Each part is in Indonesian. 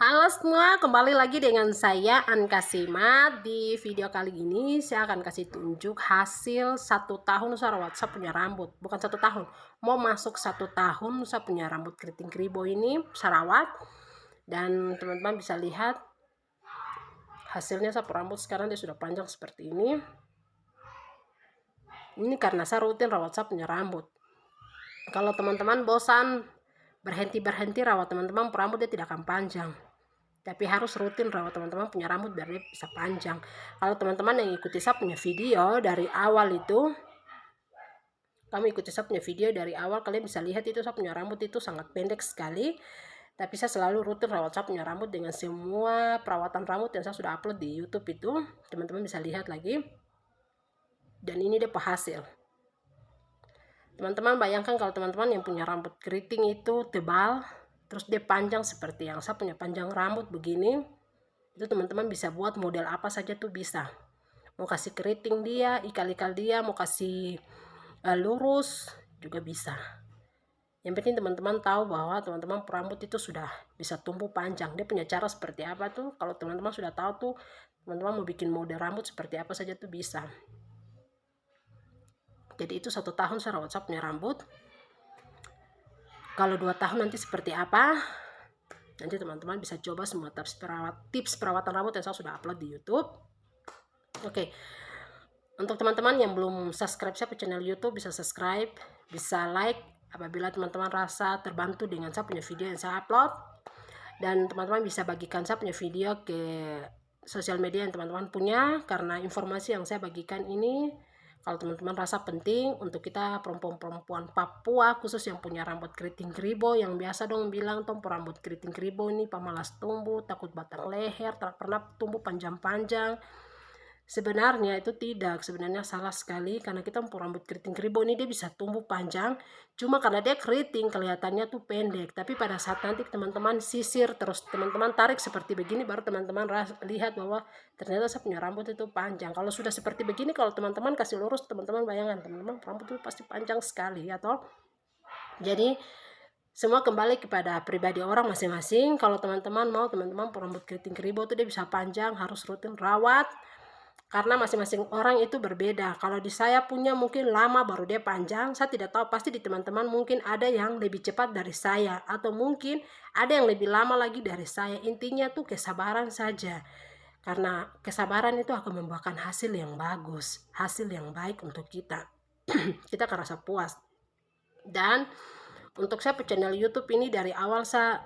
Halo semua, kembali lagi dengan saya Anka Sima. Di video kali ini saya akan kasih tunjuk hasil 1 tahun saya WhatsApp punya rambut. Bukan 1 tahun, mau masuk 1 tahun saya punya rambut keriting keribo ini saya rawat. Dan teman-teman bisa lihat hasilnya sapu rambut sekarang dia sudah panjang seperti ini. Ini karena saya rutin rawat saya punya rambut. Kalau teman-teman bosan berhenti rawat teman-teman rambut dia tidak akan panjang, tapi harus rutin rawat teman-teman punya rambut biar dia bisa panjang. Kalau teman-teman yang ikuti saya punya video dari awal itu, kalian bisa lihat itu saya punya rambut itu sangat pendek sekali, tapi saya selalu rutin rawat saya punya rambut dengan semua perawatan rambut yang saya sudah upload di YouTube itu. Teman-teman bisa lihat lagi, dan ini dia hasil. Teman-teman bayangkan kalau teman-teman yang punya rambut keriting itu tebal, terus dia panjang seperti yang saya punya panjang rambut begini, itu teman-teman bisa buat model apa saja tuh bisa. Mau kasih keriting dia, ikal-ikal dia, mau kasih lurus juga bisa. Yang penting teman-teman tahu bahwa teman-teman rambut itu sudah bisa tumbuh panjang. Dia punya cara seperti apa tuh, kalau teman-teman sudah tahu tuh, teman-teman mau bikin model rambut seperti apa saja tuh bisa. Jadi itu 1 tahun saya rawat saya punya rambut. Kalau 2 tahun nanti seperti apa, nanti teman-teman bisa coba semua tips perawatan rambut yang saya sudah upload di YouTube. Oke. Untuk teman-teman yang belum subscribe saya ke channel YouTube, bisa subscribe, bisa like apabila teman-teman rasa terbantu dengan saya punya video yang saya upload. Dan teman-teman bisa bagikan saya punya video ke sosial media yang teman-teman punya, karena informasi yang saya bagikan ini kalau teman-teman rasa penting untuk kita perempuan-perempuan Papua khusus yang punya rambut keriting keribo, yang biasa dong bilang tong rambut keriting keribo ini pemalas tumbuh, takut batang leher, tak pernah tumbuh panjang-panjang. Sebenarnya itu tidak, sebenarnya salah sekali, karena kita rambut keriting keribo ini dia bisa tumbuh panjang, cuma karena dia keriting kelihatannya tuh pendek, tapi pada saat nanti teman-teman sisir terus teman-teman tarik seperti begini, baru teman-teman lihat bahwa ternyata saya punya rambut itu panjang. Kalau sudah seperti begini, kalau teman-teman kasih lurus, teman-teman bayangkan teman-teman rambut itu pasti panjang sekali ya toh. Jadi semua kembali kepada pribadi orang masing-masing. Kalau teman-teman mau teman-teman rambut keriting keribo itu dia bisa panjang, harus rutin rawat, karena masing-masing orang itu berbeda. Kalau di saya punya mungkin lama baru dia panjang, saya tidak tahu, pasti di teman-teman mungkin ada yang lebih cepat dari saya, atau mungkin ada yang lebih lama lagi dari saya. Intinya tuh kesabaran saja, karena kesabaran itu akan membuahkan hasil yang bagus, hasil yang baik untuk kita. Kita akan rasa puas. Dan untuk saya channel YouTube ini dari awal saya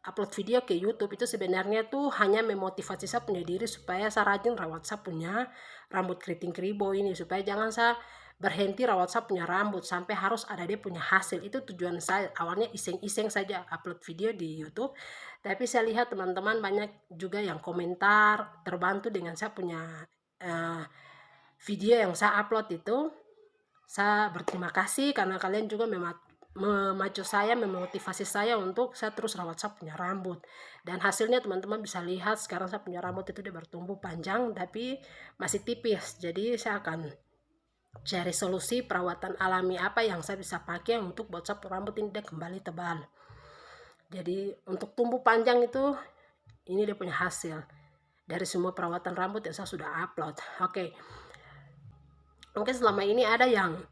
upload video ke YouTube itu sebenarnya tuh hanya memotivasi saya punya diri supaya saya rajin rawat saya punya rambut keriting keribo ini, supaya jangan saya berhenti rawat saya punya rambut sampai harus ada dia punya hasil. Itu tujuan saya. Awalnya iseng-iseng saja upload video di YouTube, tapi saya lihat teman-teman banyak juga yang komentar, terbantu dengan saya punya video yang saya upload itu. Saya berterima kasih karena kalian juga memacu saya, memotivasi saya untuk saya terus rawat saya punya rambut. Dan hasilnya teman-teman bisa lihat sekarang saya punya rambut itu dia bertumbuh panjang tapi masih tipis. Jadi saya akan cari solusi perawatan alami apa yang saya bisa pakai untuk buat saya rambut ini dia kembali tebal. Jadi untuk tumbuh panjang itu ini dia punya hasil dari semua perawatan rambut yang saya sudah upload. Oke. Mungkin selama ini ada yang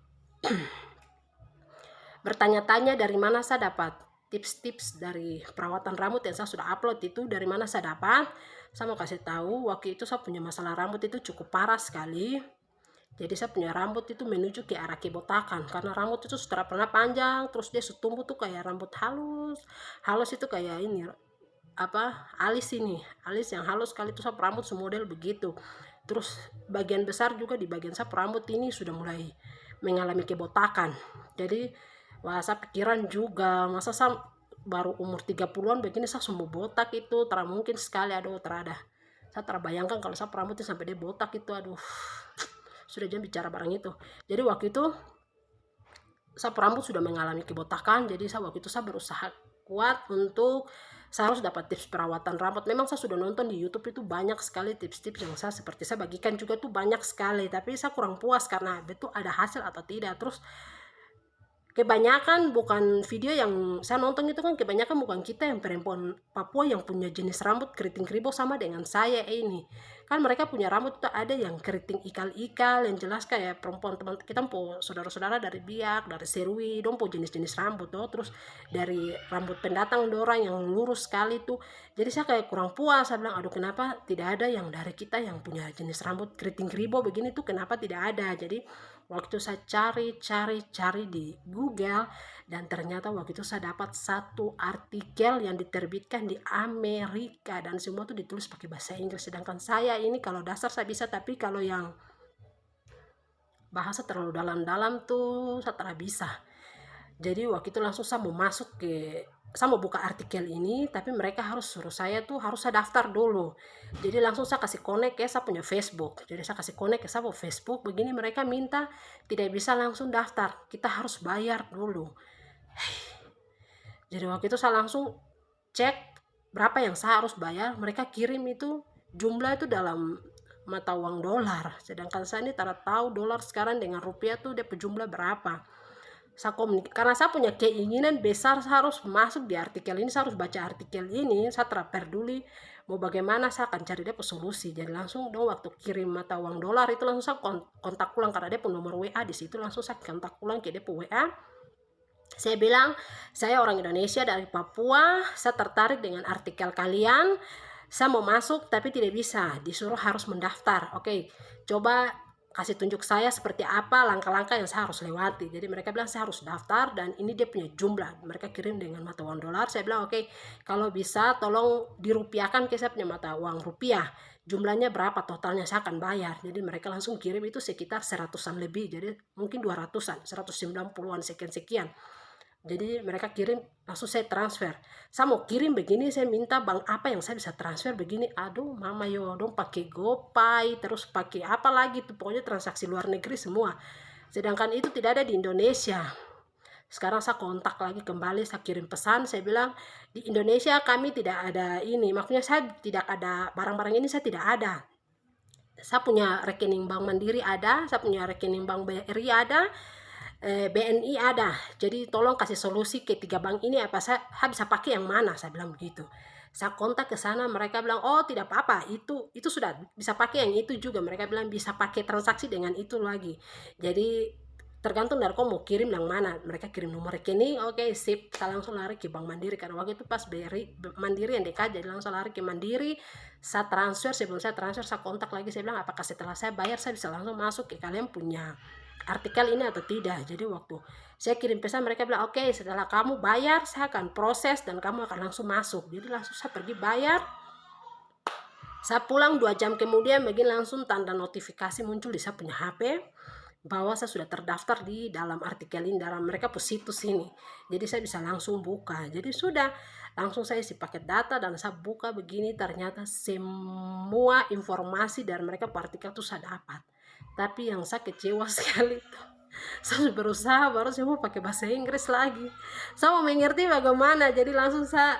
bertanya-tanya dari mana saya dapat tips-tips dari perawatan rambut yang saya sudah upload itu, dari mana saya dapat. Saya mau kasih tahu, waktu itu saya punya masalah rambut itu cukup parah sekali. Jadi saya punya rambut itu menuju ke arah kebotakan, karena rambut itu sudah pernah panjang, terus dia tumbuh tuh kayak rambut halus. Halus itu kayak ini alis ini, alis yang halus sekali itu saya rambut semodel begitu. Terus bagian besar juga di bagian saya rambut ini sudah mulai mengalami kebotakan. Jadi wah, saya pikiran juga, masa saya baru umur 30-an begini saya semua botak itu, mungkin sekali, aduh terada. Saya terbayangkan kalau saya rambutnya sampai dia botak itu, aduh. Sudah jangan bicara barang itu. Jadi waktu itu saya rambut sudah mengalami kebotakan, jadi waktu itu saya berusaha kuat untuk saya harus dapat tips perawatan rambut. Memang saya sudah nonton di YouTube itu banyak sekali tips-tips yang seperti saya bagikan juga tuh banyak sekali, tapi saya kurang puas karena itu ada hasil atau tidak. Terus kebanyakan bukan video yang saya nonton itu kan, kebanyakan bukan kita yang perempuan Papua yang punya jenis rambut keriting kribo sama dengan saya ini. Kan mereka punya rambut itu ada yang keriting ikal-ikal, yang jelas kayak perempuan teman kita saudara-saudara dari Biak, dari Serui, dong jenis-jenis rambut tuh. Terus dari rambut pendatang dorang yang lurus sekali tuh. Jadi saya kayak kurang puas, saya bilang aduh kenapa tidak ada yang dari kita yang punya jenis rambut keriting kribo begini tuh, kenapa tidak ada. Jadi waktu saya cari di Google, dan ternyata waktu itu saya dapat satu artikel yang diterbitkan di Amerika, dan semua tuh ditulis pakai bahasa Inggris. Sedangkan saya ini kalau dasar saya bisa, tapi kalau yang bahasa terlalu dalam-dalam tuh saya tidak bisa. Jadi waktu itu langsung saya mau masuk saya mau buka artikel ini, tapi mereka harus suruh saya tuh harus saya daftar dulu. Jadi langsung saya kasih connect ke saya punya Facebook. Jadi saya kasih connect ke saya punya Facebook, begini mereka minta tidak bisa langsung daftar, kita harus bayar dulu. Jadi waktu itu saya langsung cek berapa yang saya harus bayar, mereka kirim itu jumlah itu dalam mata uang dolar, sedangkan saya ini tidak tahu dolar sekarang dengan rupiah tuh dia jumlah berapa. Karena saya punya keinginan besar, saya harus masuk di artikel ini, saya harus baca artikel ini, saya tidak peduli mau bagaimana, saya akan cari dia solusi. Jadi langsung dong waktu kirim mata uang dolar itu langsung saya kontak ulang, karena dia nomor WA di situ, langsung saya kontak ulang ke dia WA. Saya bilang saya orang Indonesia dari Papua, saya tertarik dengan artikel kalian, saya mau masuk tapi tidak bisa, disuruh harus mendaftar. Oke, coba kasih tunjuk saya seperti apa langkah-langkah yang saya harus lewati. Jadi mereka bilang saya harus daftar, dan ini dia punya jumlah, mereka kirim dengan mata uang dolar. Saya bilang oke, kalau bisa tolong dirupiahkan ke saya punya mata uang rupiah, jumlahnya berapa totalnya saya akan bayar. Jadi mereka langsung kirim itu sekitar 100-an lebih, jadi mungkin 200-an, 190-an sekian-sekian. Jadi mereka kirim, langsung saya transfer. Saya mau kirim begini, saya minta bank apa yang saya bisa transfer begini. Aduh mama yo, dong pakai GoPay, terus pakai apa lagi tuh, pokoknya transaksi luar negeri semua. Sedangkan itu tidak ada di Indonesia. Sekarang saya kontak lagi kembali, saya kirim pesan, saya bilang di Indonesia kami tidak ada ini, maksudnya saya tidak ada barang-barang ini, saya tidak ada. Saya punya rekening bank Mandiri ada, saya punya rekening bank BRI ada, BNI ada. Jadi tolong kasih solusi ke 3 bank ini, apa saya bisa pakai yang mana, saya bilang begitu. Saya kontak ke sana, mereka bilang oh tidak apa-apa, itu sudah bisa pakai yang itu juga. Mereka bilang bisa pakai transaksi dengan itu lagi. Jadi tergantung dari kamu mau kirim yang mana. Mereka kirim nomor rekening, oke sip, saya langsung lari ke Bank Mandiri, karena waktu itu pas BRI Mandiri yang dekat, jadi langsung lari ke Mandiri. Saya transfer, sebelum saya transfer saya kontak lagi, saya bilang apakah setelah saya bayar saya bisa langsung masuk ke kalian punya artikel ini atau tidak. Jadi waktu saya kirim pesan, mereka bilang oke, setelah kamu bayar saya akan proses dan kamu akan langsung masuk. Jadi langsung saya pergi bayar, saya pulang 2 jam kemudian begini langsung tanda notifikasi muncul di saya punya HP bahwa saya sudah terdaftar di dalam artikel ini, dalam mereka situs ini. Jadi saya bisa langsung buka. Jadi sudah langsung saya isi paket data dan saya buka begini, ternyata semua informasi dari mereka artikel itu saya dapat. Tapi yang saya kecewa sekali tuh, saya berusaha baru saya mau pakai bahasa Inggris lagi, saya mau mengerti bagaimana. Jadi langsung saya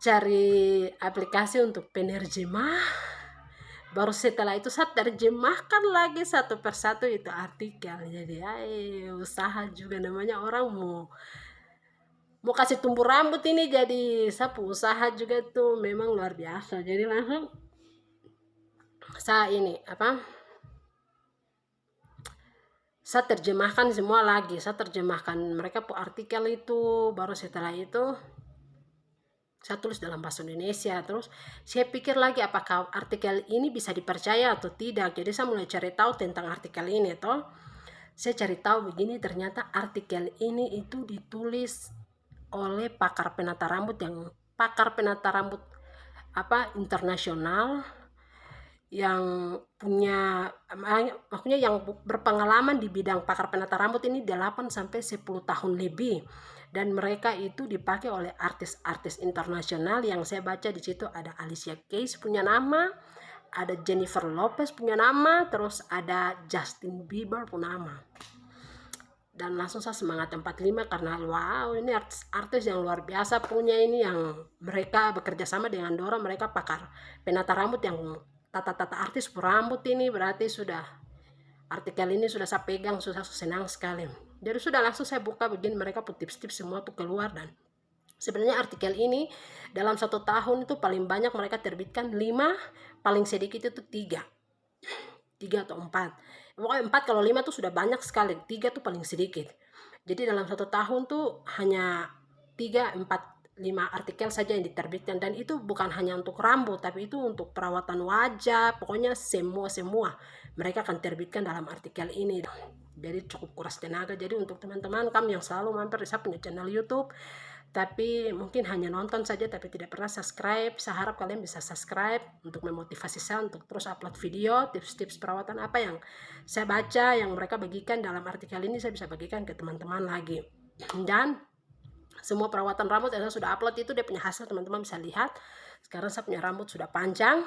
cari aplikasi untuk penerjemah, baru setelah itu saya terjemahkan lagi satu persatu itu artikel. Jadi usaha juga, namanya orang mau kasih tumbuh rambut ini, jadi saya usaha juga tuh memang luar biasa. Jadi langsung saya saya terjemahkan semua lagi, saya terjemahkan mereka artikel itu, baru setelah itu saya tulis dalam bahasa Indonesia. Terus saya pikir lagi apakah artikel ini bisa dipercaya atau tidak. Jadi saya mulai cari tahu tentang artikel ini toh. Saya cari tahu begini, ternyata artikel ini itu ditulis oleh pakar penata rambut internasional, yang punya maksudnya yang berpengalaman di bidang pakar penata rambut ini 8-10 tahun lebih, dan mereka itu dipakai oleh artis-artis internasional. Yang saya baca di situ ada Alicia Keys punya nama, ada Jennifer Lopez punya nama, terus ada Justin Bieber punya nama. Dan langsung saya semangat 45 karena wow, ini artis yang luar biasa punya ini, yang mereka bekerja sama dengan Dora, mereka pakar penata rambut yang tata-tata artis rambut ini, berarti sudah artikel ini sudah saya pegang, sudah senang sekali. Jadi sudah langsung saya buka begini, mereka pun tips-tips semua tuh keluar. Dan sebenarnya artikel ini dalam 1 tahun itu paling banyak mereka terbitkan 5, paling sedikit itu 3 atau 4. Pokoknya 4, kalau 5 tuh sudah banyak sekali, 3 tuh paling sedikit. Jadi dalam 1 tahun tuh hanya 3, 4, 5 artikel saja yang diterbitkan, dan itu bukan hanya untuk rambut, tapi itu untuk perawatan wajah, pokoknya semua mereka akan terbitkan dalam artikel ini. Jadi cukup kuras tenaga. Jadi untuk teman-teman kami yang selalu mampir di saya punya channel YouTube, tapi mungkin hanya nonton saja tapi tidak pernah subscribe, saya harap kalian bisa subscribe untuk memotivasi saya untuk terus upload video, tips-tips perawatan apa yang saya baca, yang mereka bagikan dalam artikel ini, saya bisa bagikan ke teman-teman lagi. Dan semua perawatan rambut yang saya sudah upload itu dia punya hasil, teman-teman bisa lihat. Sekarang saya punya rambut sudah panjang,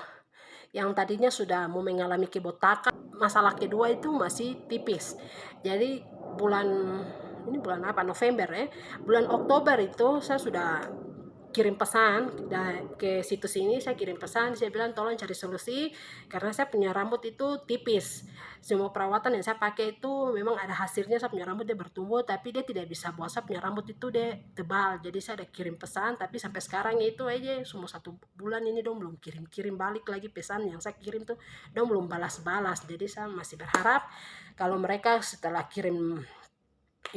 yang tadinya sudah mau mengalami kebotakan. Masalah kedua itu masih tipis. Jadi ini bulan apa, November ya, bulan Oktober itu saya sudah kirim pesan ke situs ini, saya kirim pesan, saya bilang tolong cari solusi karena saya punya rambut itu tipis. Semua perawatan yang saya pakai itu memang ada hasilnya, saya punya rambut dia bertumbuh, tapi dia tidak bisa buat saya punya rambut itu dia tebal. Jadi saya udah kirim pesan, tapi sampai sekarang itu aja semua 1 bulan ini dong belum kirim balik lagi pesan yang saya kirim tuh, dong belum balas-balas. Jadi saya masih berharap kalau mereka setelah kirim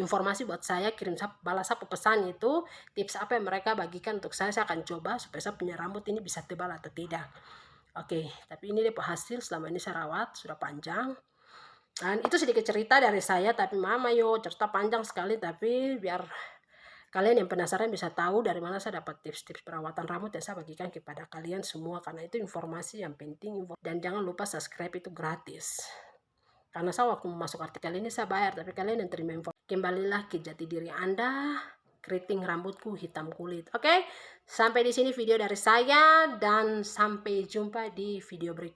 informasi buat saya, kirim balas apa pesan itu, tips apa yang mereka bagikan untuk saya akan coba supaya saya punya rambut ini bisa tebal atau tidak. Oke, tapi ini dia hasil selama ini saya rawat, sudah panjang. Dan itu sedikit cerita dari saya, tapi mama cerita panjang sekali, tapi biar kalian yang penasaran bisa tahu dari mana saya dapat tips-tips perawatan rambut yang saya bagikan kepada kalian semua, karena itu informasi yang penting. Dan jangan lupa subscribe, itu gratis. Karena saya waktu masuk artikel ini saya bayar, tapi kalian yang terima informasi. Kembalilah ke jati diri Anda, keriting rambutku hitam kulit. Oke, sampai di sini video dari saya dan sampai jumpa di video berikutnya.